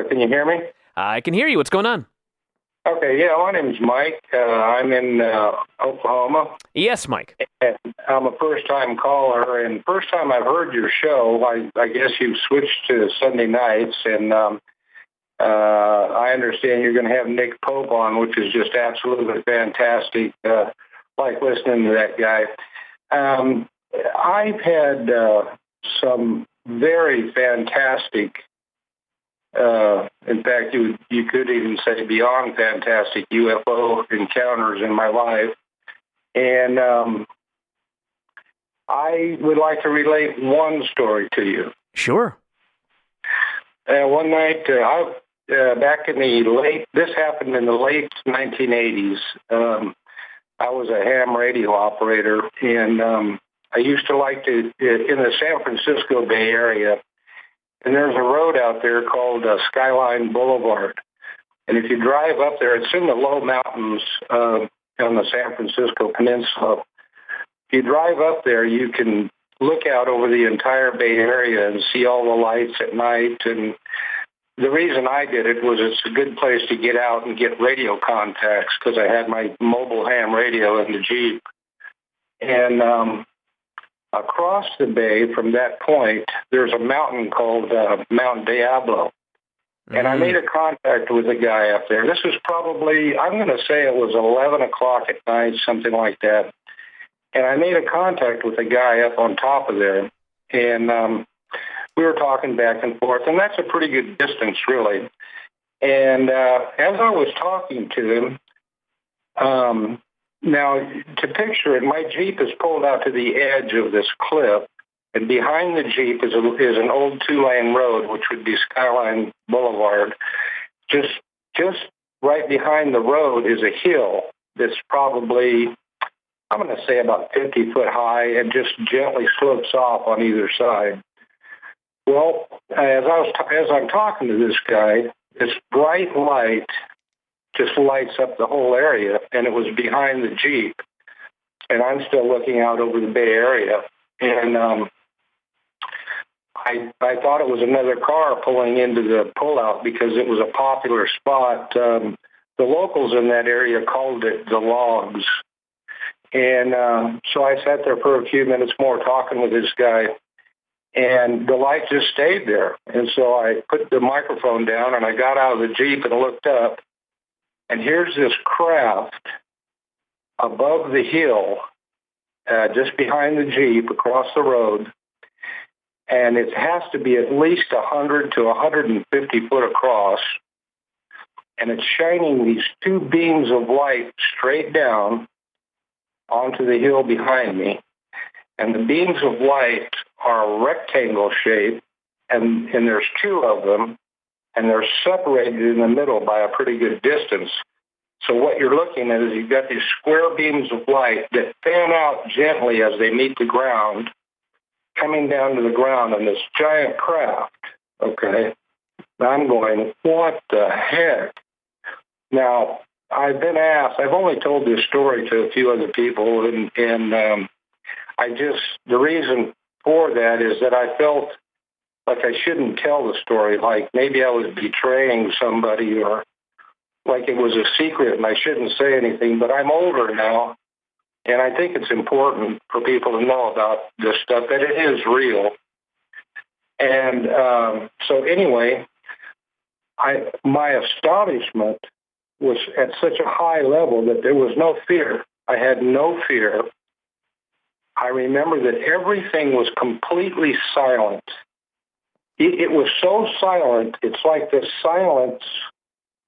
Can you hear me? I can hear you. What's going on? Okay, yeah, my name's Mike. I'm in Oklahoma. Yes, Mike. And I'm a first-time caller, and first time I've heard your show. I guess you've switched to Sunday nights, and I understand you're going to have Nick Pope on, which is just absolutely fantastic. Like listening to that guy. I've had some very fantastic, in fact, you could even say beyond fantastic UFO encounters in my life. And I would like to relate one story to you. Sure. One night, back in this happened in the late 1980s. I was a ham radio operator, and I used to like to, in the San Francisco Bay Area, and there's a road out there called Skyline Boulevard. And if you drive up there, it's in the low mountains on the San Francisco Peninsula. If you drive up there, you can look out over the entire Bay Area and see all the lights at night. And the reason I did it was it's a good place to get out and get radio contacts because I had my mobile ham radio in the Jeep. And across the bay from that point, there's a mountain called Mount Diablo. And I made a contact with a guy up there. This was probably, I'm going to say it was 11 o'clock at night, something like that. And I made a contact with a guy up on top of there. And we were talking back and forth, and that's a pretty good distance, really. And as I was talking to him, now, to picture it, my Jeep is pulled out to the edge of this cliff, and behind the Jeep is an old two-lane road, which would be Skyline Boulevard. Just right behind the road is a hill that's probably, I'm going to say about 50 foot high, and just gently slopes off on either side. Well, as I'm talking to this guy, this bright light just lights up the whole area, and it was behind the Jeep. And I'm still looking out over the Bay Area. And I thought it was another car pulling into the pullout because it was a popular spot. The locals in that area called it the Logs. And so I sat there for a few minutes more talking with this guy, and the light just stayed there. And so I put the microphone down, and I got out of the Jeep and looked up. And here's this craft above the hill, just behind the Jeep, across the road. And it has to be at least 100 to 150 foot across. And it's shining these two beams of light straight down onto the hill behind me. And the beams of light are rectangle shaped, and there's two of them. And they're separated in the middle by a pretty good distance. So what you're looking at is you've got these square beams of light that fan out gently as they meet the ground, coming down to the ground in this giant craft, okay? And I'm going, what the heck? Now, I've been asked, I've only told this story to a few other people, and the reason for that is that I felt like I shouldn't tell the story, like maybe I was betraying somebody or like it was a secret and I shouldn't say anything, but I'm older now, and I think it's important for people to know about this stuff, that it is real. And so anyway, my astonishment was at such a high level that there was no fear. I had no fear. I remember that everything was completely silent. It was so silent, it's like the silence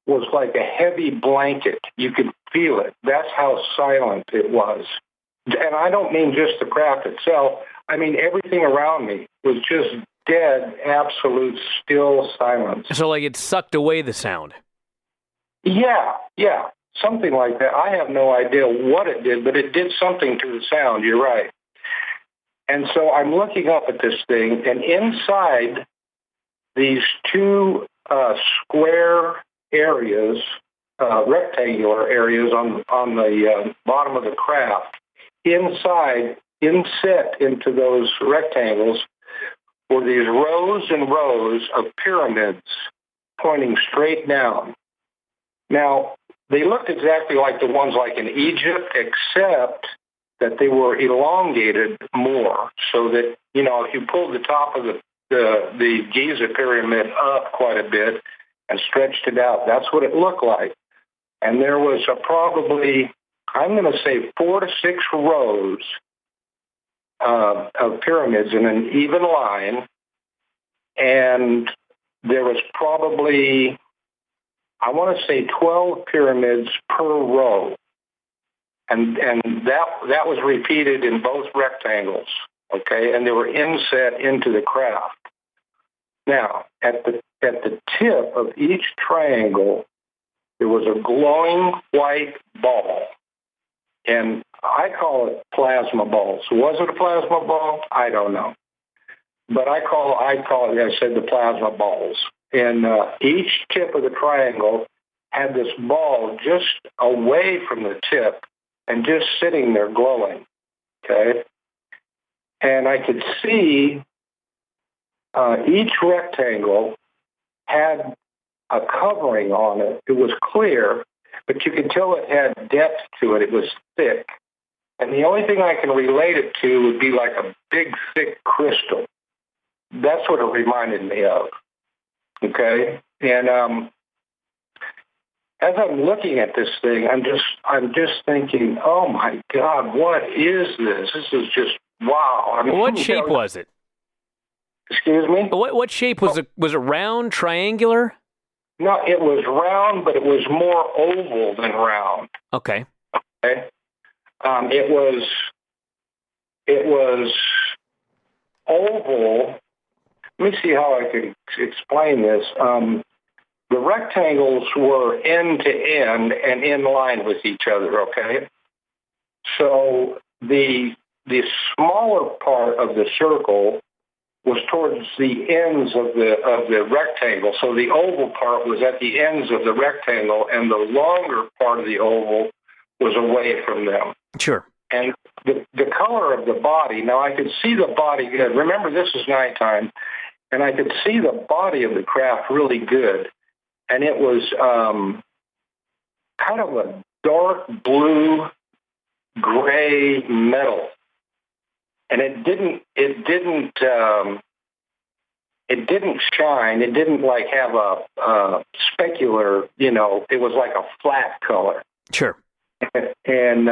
was like a heavy blanket. You could feel it. That's how silent it was. And I don't mean just the craft itself. I mean everything around me was just dead, absolute, still silence. So like it sucked away the sound. Yeah, something like that. I have no idea what it did, but it did something to the sound. You're right. And so I'm looking up at this thing, and inside these two square areas, rectangular areas on the bottom of the craft, inside, inset into those rectangles, were these rows and rows of pyramids pointing straight down. Now, they looked exactly like the ones like in Egypt, except that they were elongated more, so that, if you pulled the top of the Giza pyramid up quite a bit and stretched it out, that's what it looked like. And there was probably, I'm going to say, 4 to 6 rows of pyramids in an even line, and there was probably, I want to say, 12 pyramids per row, and that was repeated in both rectangles. Okay, and they were inset into the craft. Now, at the tip of each triangle, there was a glowing white ball, and I call it plasma balls. Was it a plasma ball? I don't know, but I call it. I said the plasma balls, and each tip of the triangle had this ball just away from the tip and just sitting there glowing. Okay. And I could see each rectangle had a covering on it. It was clear, but you could tell it had depth to it. It was thick. And the only thing I can relate it to would be like a big, thick crystal. That's what it reminded me of. Okay? And as I'm looking at this thing, I'm just thinking, oh my God, what is this? This is just wow. I mean, What shape was it? Excuse me? What shape was it? Was it round, triangular? No, it was round, but it was more oval than round. Okay. Okay. It was oval. Let me see how I can explain this. The rectangles were end to end and in line with each other. Okay. So the smaller part of the circle was towards the ends of the rectangle. So the oval part was at the ends of the rectangle, and the longer part of the oval was away from them. Sure. And the color of the body, now I could see the body good. Remember, this is nighttime, and I could see the body of the craft really good. And it was kind of a dark blue, gray metal. And it didn't shine. It didn't like have a specular, it was like a flat color. Sure. And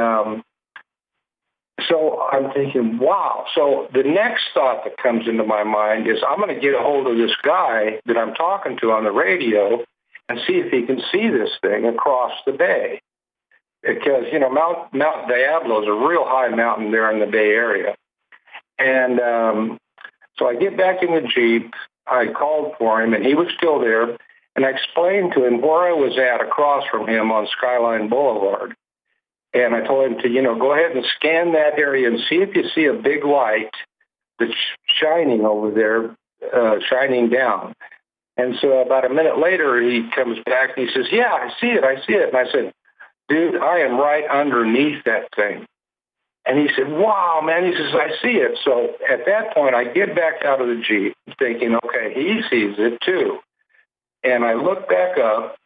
so I'm thinking, wow. So the next thought that comes into my mind is I'm going to get a hold of this guy that I'm talking to on the radio and see if he can see this thing across the bay. Because, Mount Diablo is a real high mountain there in the Bay Area. And so I get back in the Jeep. I called for him, and he was still there. And I explained to him where I was at across from him on Skyline Boulevard. And I told him to, go ahead and scan that area and see if you see a big light that's shining over there, shining down. And so about a minute later, he comes back and he says, yeah, I see it. And I said, dude, I am right underneath that thing. And he said, wow, man. He says, I see it. So at that point, I get back out of the Jeep thinking, okay, he sees it too. And I look back up,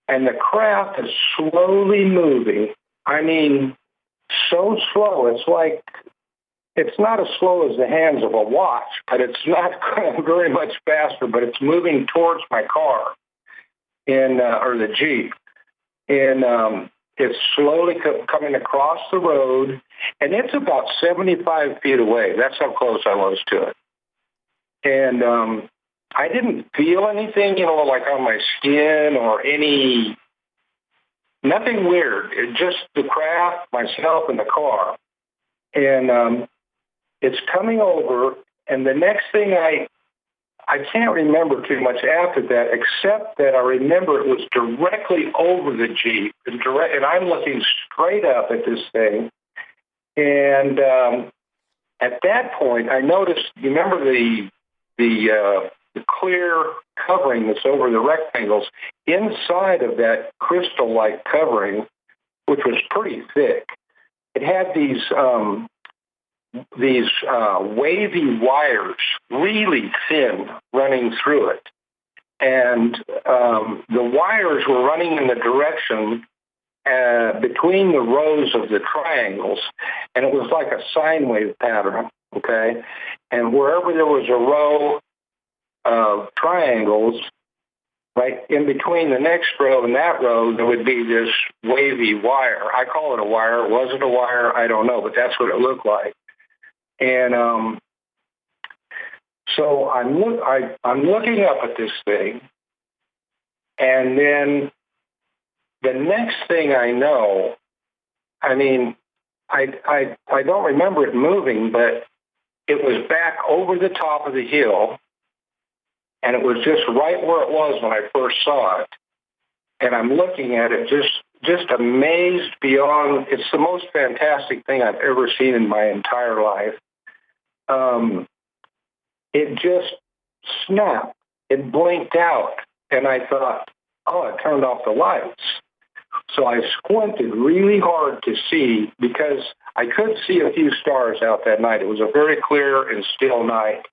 and the craft is slowly moving. I mean, so slow. It's like, it's not as slow as the hands of a watch, but it's not very much faster, but it's moving towards my car or the Jeep. And it's slowly coming across the road, and it's about 75 feet away. That's how close I was to it. And I didn't feel anything, like on my skin or nothing weird. It just the craft, myself, and the car. And it's coming over, and the next thing I can't remember too much after that, except that I remember it was directly over the Jeep, and I'm looking straight up at this thing. And at that point, I noticed, you remember the clear covering that's over the rectangles? Inside of that crystal-like covering, which was pretty thick, it had these wavy wires, really thin, running through it. and the wires were running in the direction between the rows of the triangles, and it was like a sine wave pattern, okay? And wherever there was a row of triangles, right in between the next row and that row, there would be this wavy wire. I call it a wire. Was it a wire? I don't know, but that's what it looked like. And so I'm looking up at this thing, and then the next thing I know, I mean, I don't remember it moving, but it was back over the top of the hill, and it was just right where it was when I first saw it. And I'm looking at it just amazed beyond. It's the most fantastic thing I've ever seen in my entire life. It just snapped. It blinked out, and I thought, oh, it turned off the lights. So I squinted really hard to see, because I could see a few stars out that night. It was a very clear and still night.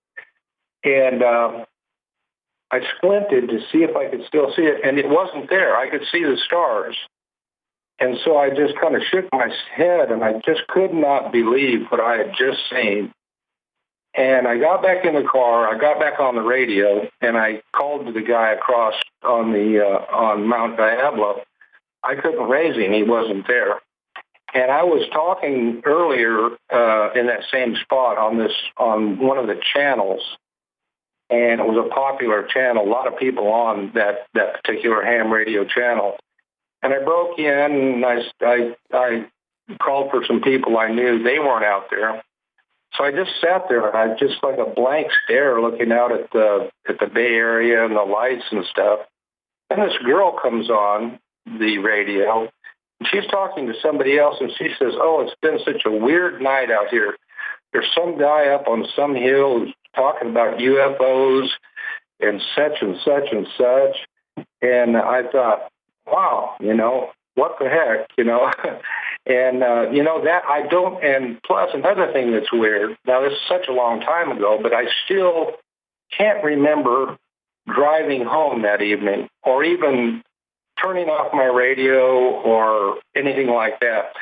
And I squinted to see if I could still see it, and it wasn't there. I could see the stars. And so I just kind of shook my head, and I just could not believe what I had just seen. And I got back in the car, I got back on the radio, and I called to the guy across on Mount Diablo. I couldn't raise him. He wasn't there. And I was talking earlier in that same spot on one of the channels, and it was a popular channel, a lot of people on that particular ham radio channel. And I broke in, and I called for some people I knew. They weren't out there. So I just sat there, and I just like a blank stare looking out at the Bay Area and the lights and stuff. And this girl comes on the radio. She's talking to somebody else, and she says, oh, it's been such a weird night out here. There's some guy up on some hill who's talking about UFOs and such and such and such. And I thought, wow, what the heck, And, that I don't, and plus another thing that's weird, now this is such a long time ago, but I still can't remember driving home that evening or even turning off my radio or anything like that.